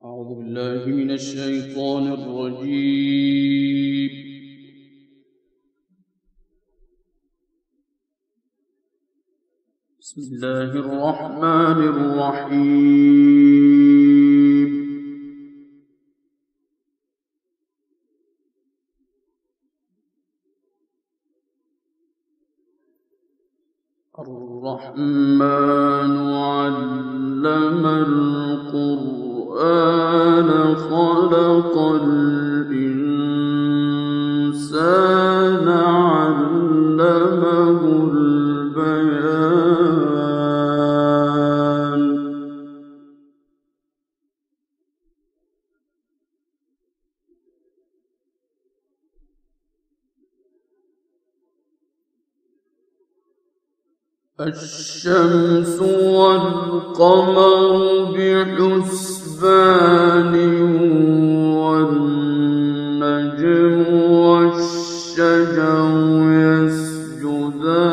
أعوذ بالله من الشيطان الرجيم. بسم الله الرحمن الرحيم. الرحمن علم القرآن خلق الإنسان علمه البيان. الشمس والقمر بحسبان والنجم والشجر يسجدان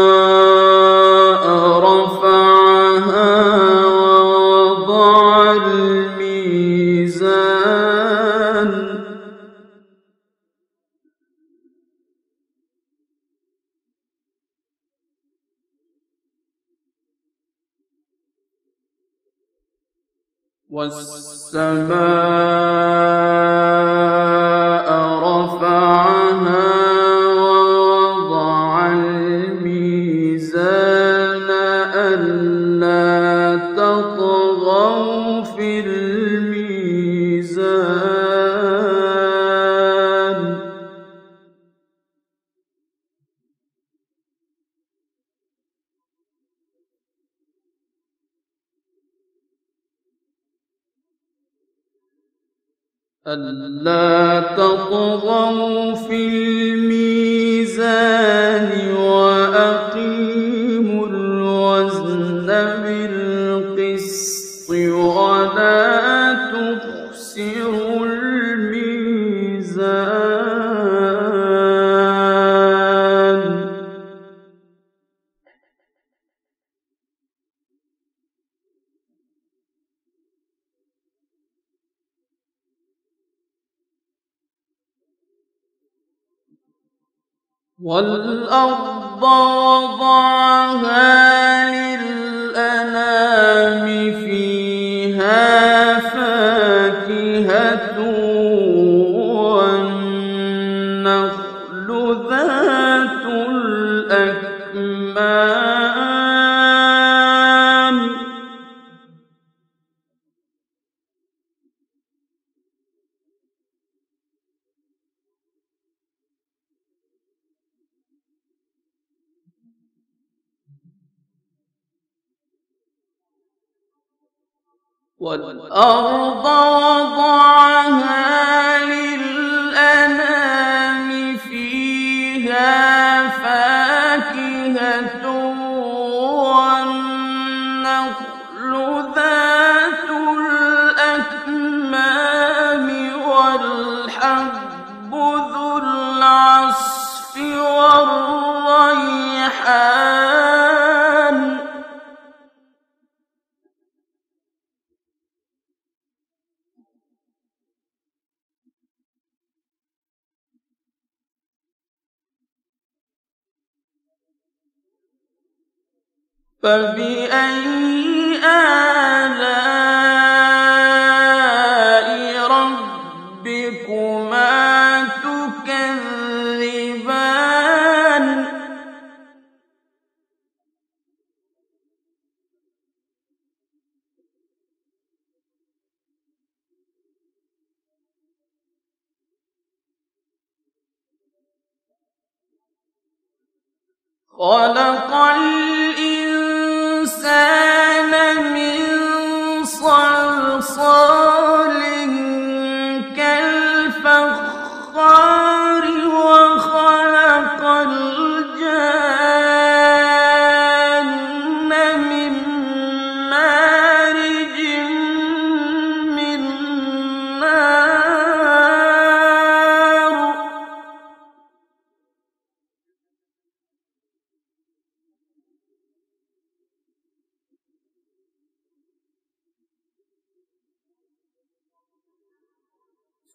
والسماء رفعها ووضع الميزان والسماء رفعها ووضع الميزان ألا تطغوا في الميزان وأقيموا الوزن بالقسط ولا تخسروا الميزان. والأرض وضعها للأنام فيها فاكهة والنخل ذات الأكمام والأرض وضعها للأنام فيها فاكهة والنخل ذات الأكمام والحب ذو العصف والريحان فبأي آلاء ربكما تكذبان خلق الإنسان من صلصال كالفخار وخلق الجان من مارج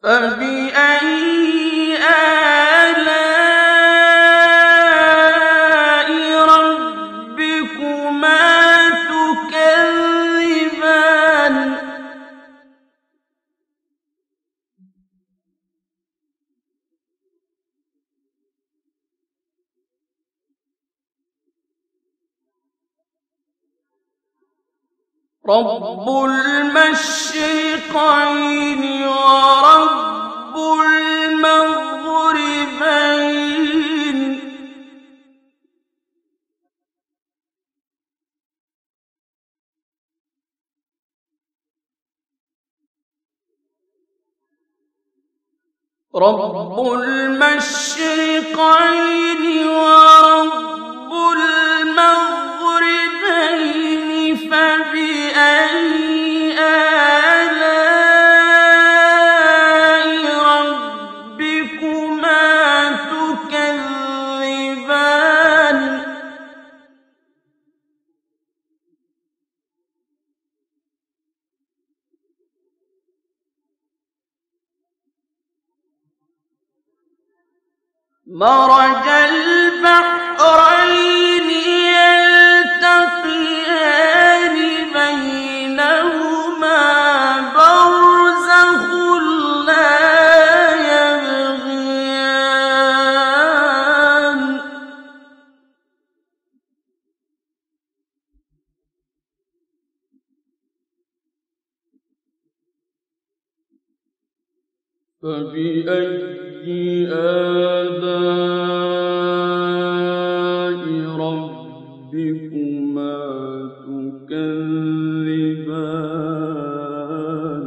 فبأي آلاء ربكما تكذبان رب المشرقين ورب المغربين رب المشرقين ورب المغربين فبأي آلاء ربكما تكذبان مرج البحرين يلتقيان بينهما برزخ لا يبغيان فبأي آلاء ربكما تكذبان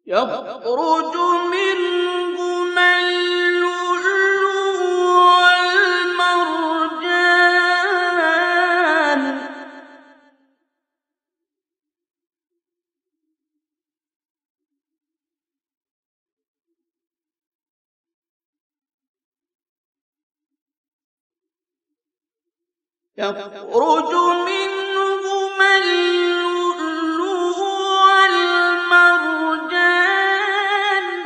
يخرج منهما اللؤلؤ والمرجان يخرج منهما اللؤلؤ والمرجان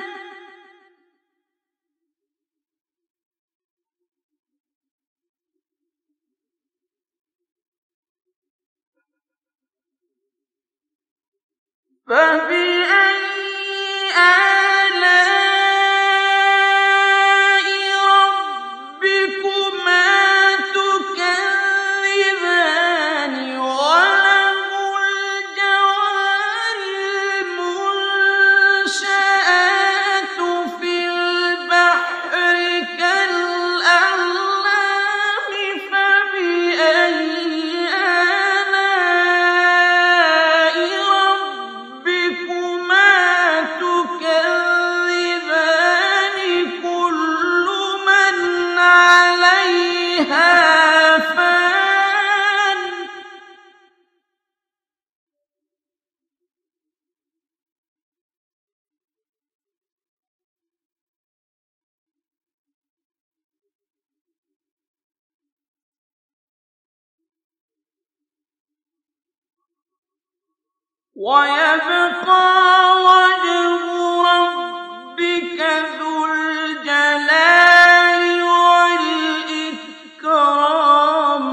فبأي آلاء ربكما تكذبان وله الجوار المنشآت في البحر كالأعلام فبأي آلاء ربكما تكذبان كل من عليها فان ويبقى وجه ربك ذو الجلال والإكرام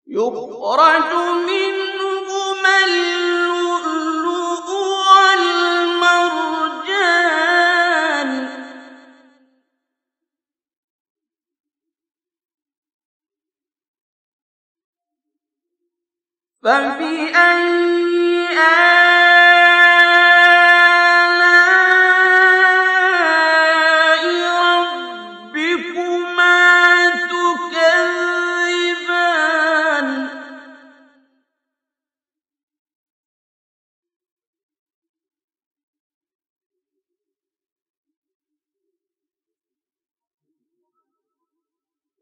يخرج منهما اللؤلؤ والمرجان فبأي آلاء ربكما تكذبان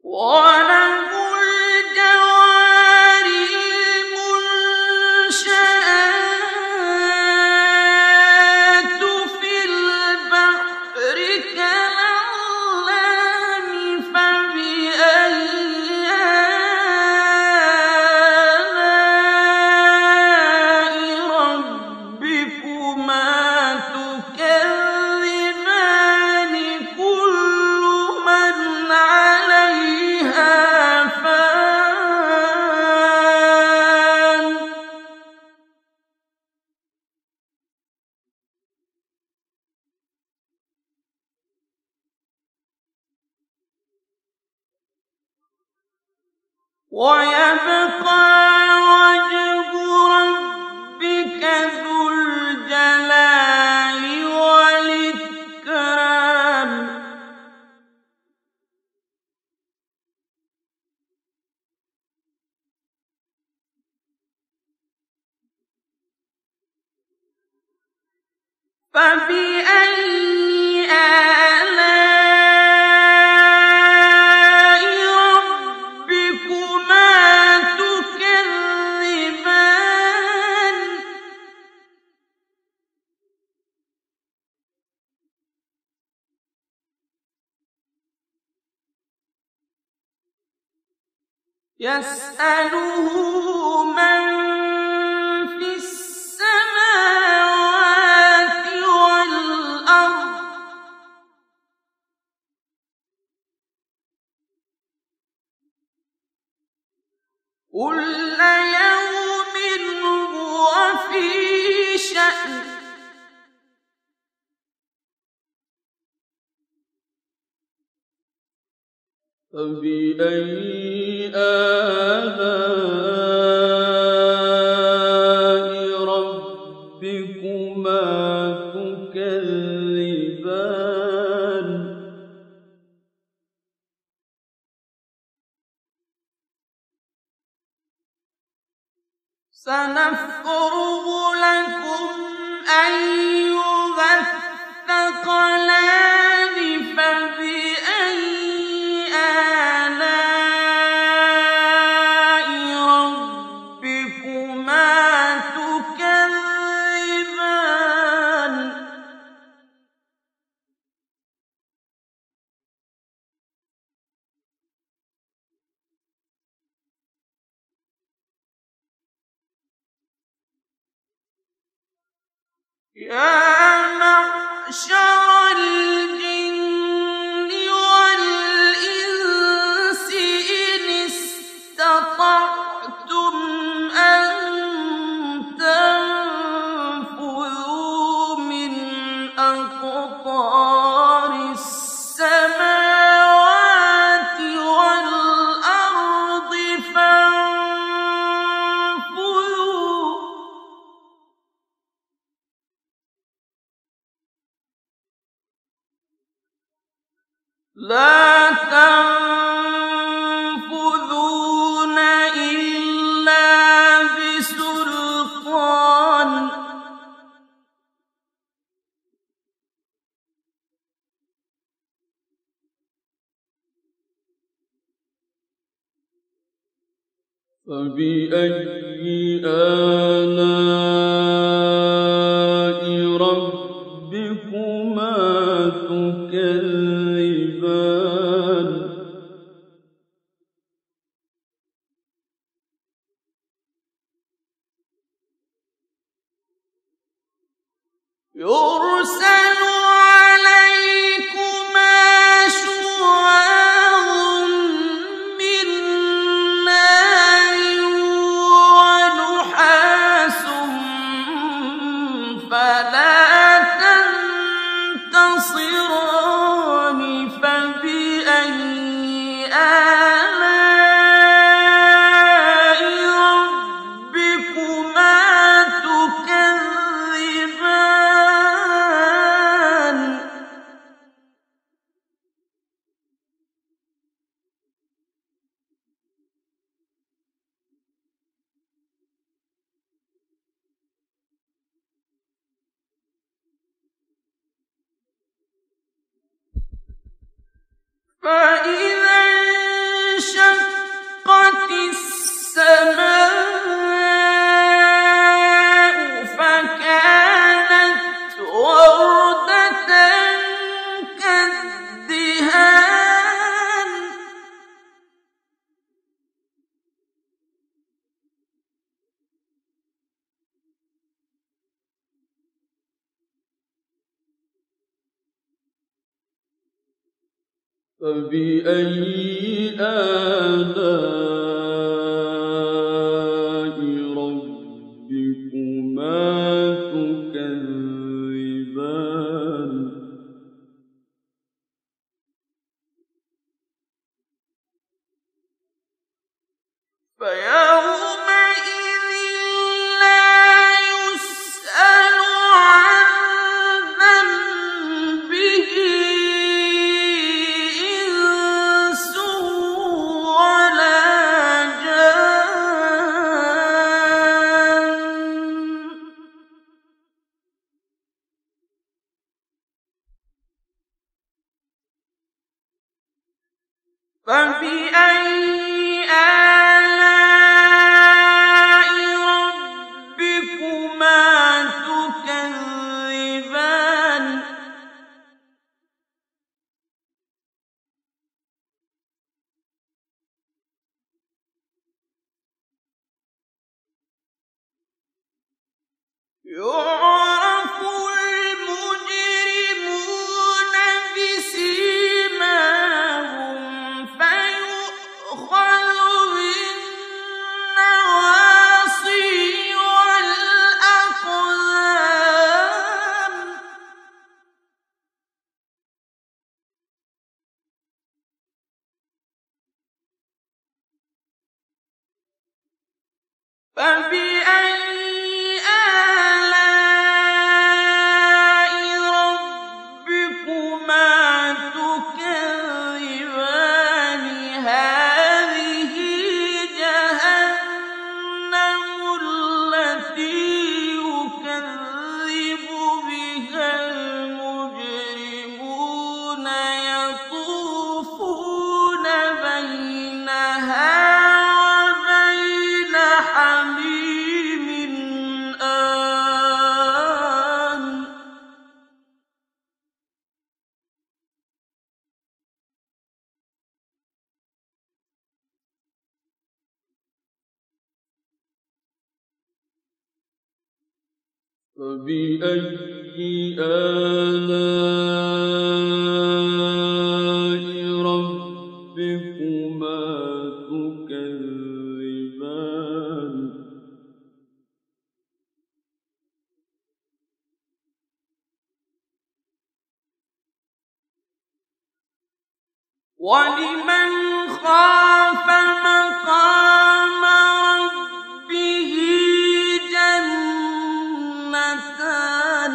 وله الجوار المنشآت في البحر كالأعلام فبأي آلاء ربكما تكذبان كل من عليها فان ويبقى وجه ربك ذو الجلال والإكرام فبأي آلاء ربكما تكذبان يسأله من في السماوات والأرض كل يوم هو في شأن فبأي آلاء ربكما تكذبان سنفرغ لكم أيها الثقلان فبأي آلاء ربكما تكذبان يا معشر الجن والإنس إن استطعتم أن تنفذوا من أقطار السماوات والأرض فانفذوا لا تنفذون إلا بسلطان فبأي آلاء ربكما تكذبان يرسل عليكما شواظ من نار ونحاس فلا تنتصران فبأي آلاء ربكما تكذبان فإذا السماء فكانت وردة كالدهان فبأي آلاء ربكما تكذبان فيومئذ لا يسأل عن ذنبه إنس ولا جان فبأي آلاء ربكما تكذبان يعرف المجرمون بسيماهم فيؤخذ بالنواصي والأقدام فبأي آلاء ربكما تكذبان هذه جهنم التي يكذب بها المجرمون يطوفون بينها وبين حميم آن فبأي آلاء ربكما تكذبان ولمن خاف مقام ربه جنتان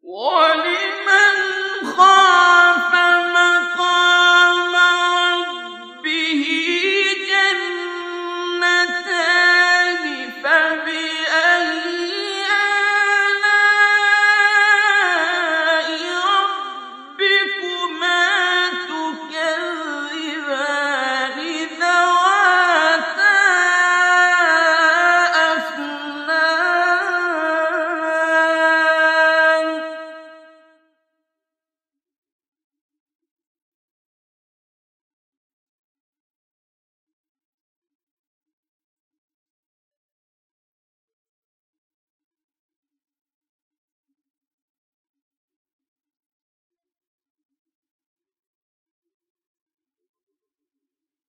ولمن خاف مقام ربه جنتان فبأي آلاء ربكما تكذبان ذواتا أفنان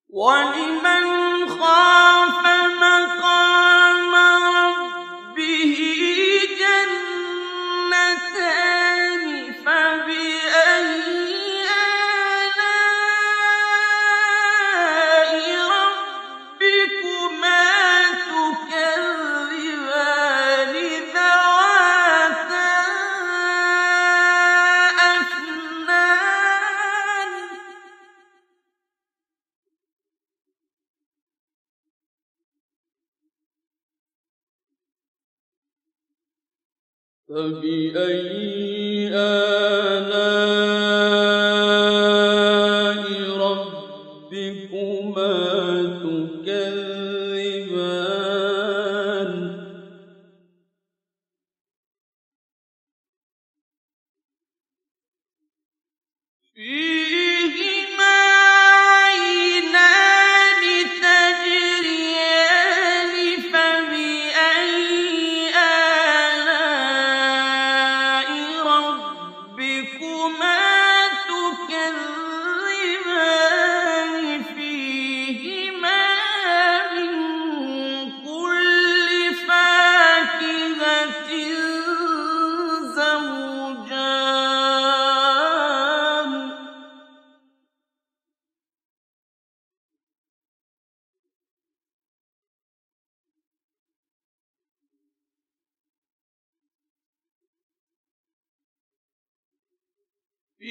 ولمن خاف مقام ربه جنتان فبأي آلاء ربكما تكذبان ذواتا أفنان فبأي آلاء ربكما تكذبان فيهما عينان تجريان فبأي آلاء ربكما تكذبان فيهما من كل فاكهة زوجان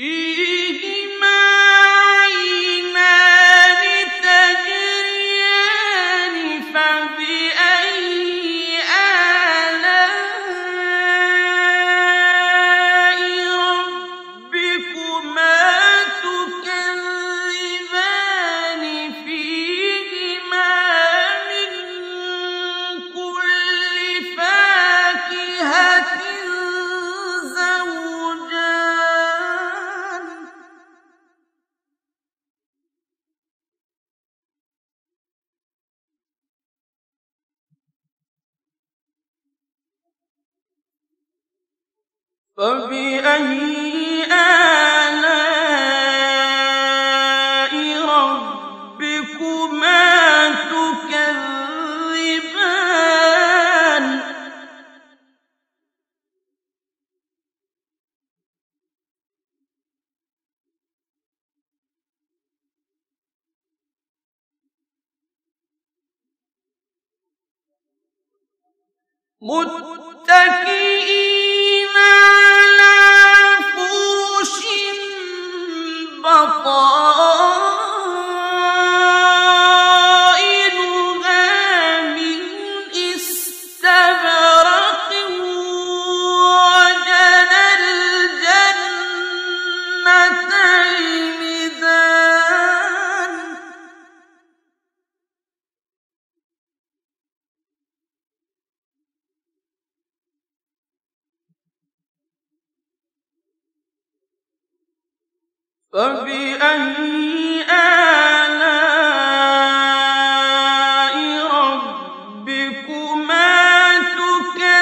فيهما عينان تجريان فبأي آلاء ربكما تكذبان فيهما من كل فاكهة زوجان فبأي آلاء ربكما تكذبان متكئين على فرش بطائنها من استبرق وجنى الجنتين دان فبأي آلاء ربكما تكذبان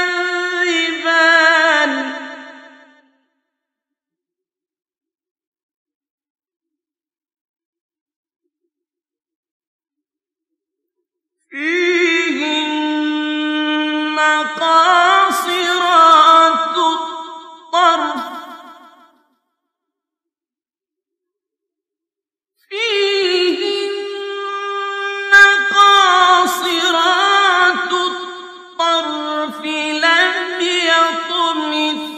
فيهن قاصرات الطرف فيهن قاصرات الطرف لم يطمثهن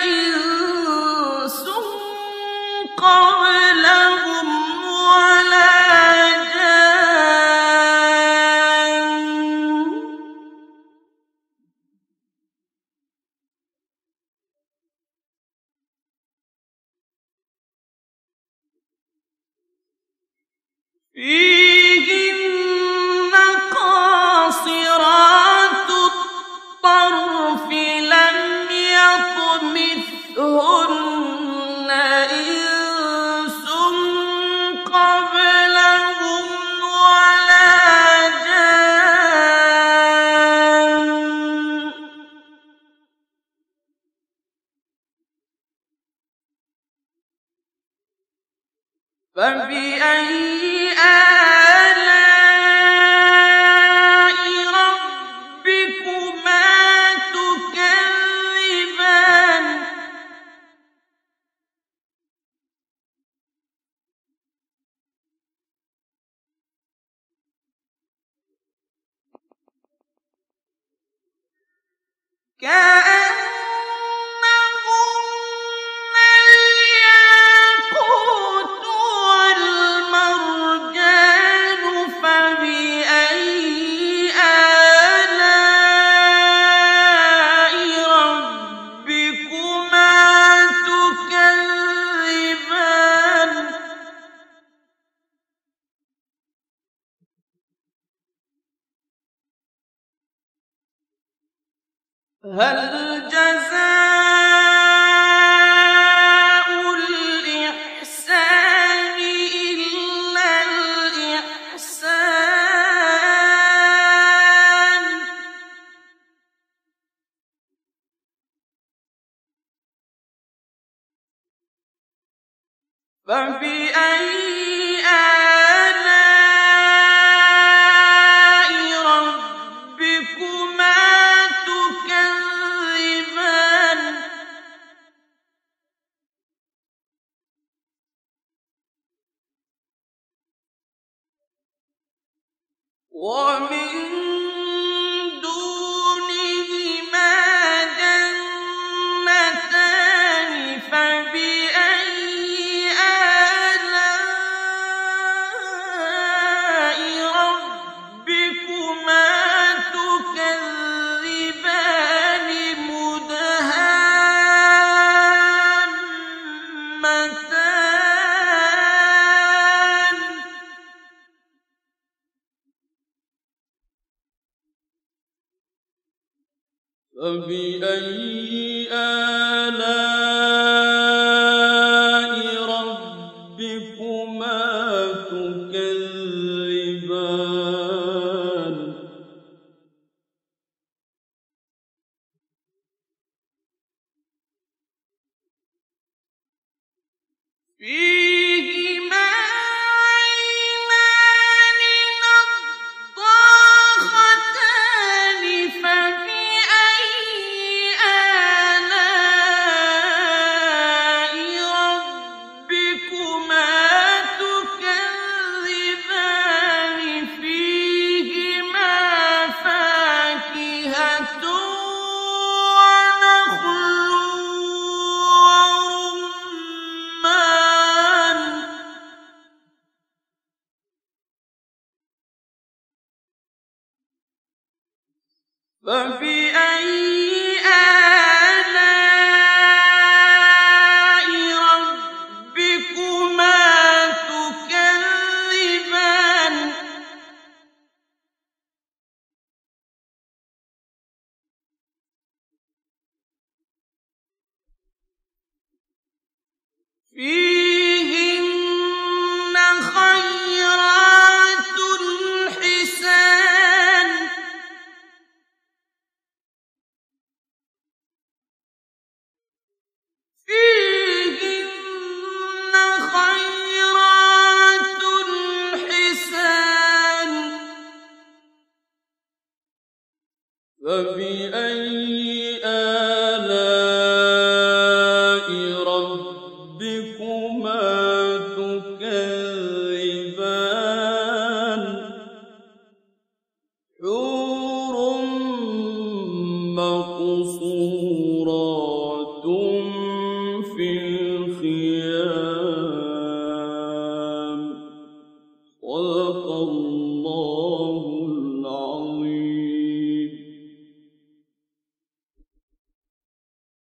إنس قبلهم ولا جان فيهن قاصرات الطرف لم يطمثهن إنس قبلهم ولا جان فبأي آلاء ربكما تكذبان كأنهن الياقوت والمرجان فبأي آلاء هل جزاء الإحسان إلا الإحسان فبأي آلاء ربكما تكذبان ومن دونهما جنتان فبأي آلاء ربكما تكذبان مدهامتان فبأي آلاء ربكما تكذبان فيهما عينان نضاختان فبأي آلاء ربكما تكذبان فيهما فاكهة ونخل ورمان فبأي آلاء ربكما تكذبان فيهن خيرات حسان فيهن خيرات حسان فبأي آلاء ربكما تكذبان حور مقصورات في الخيام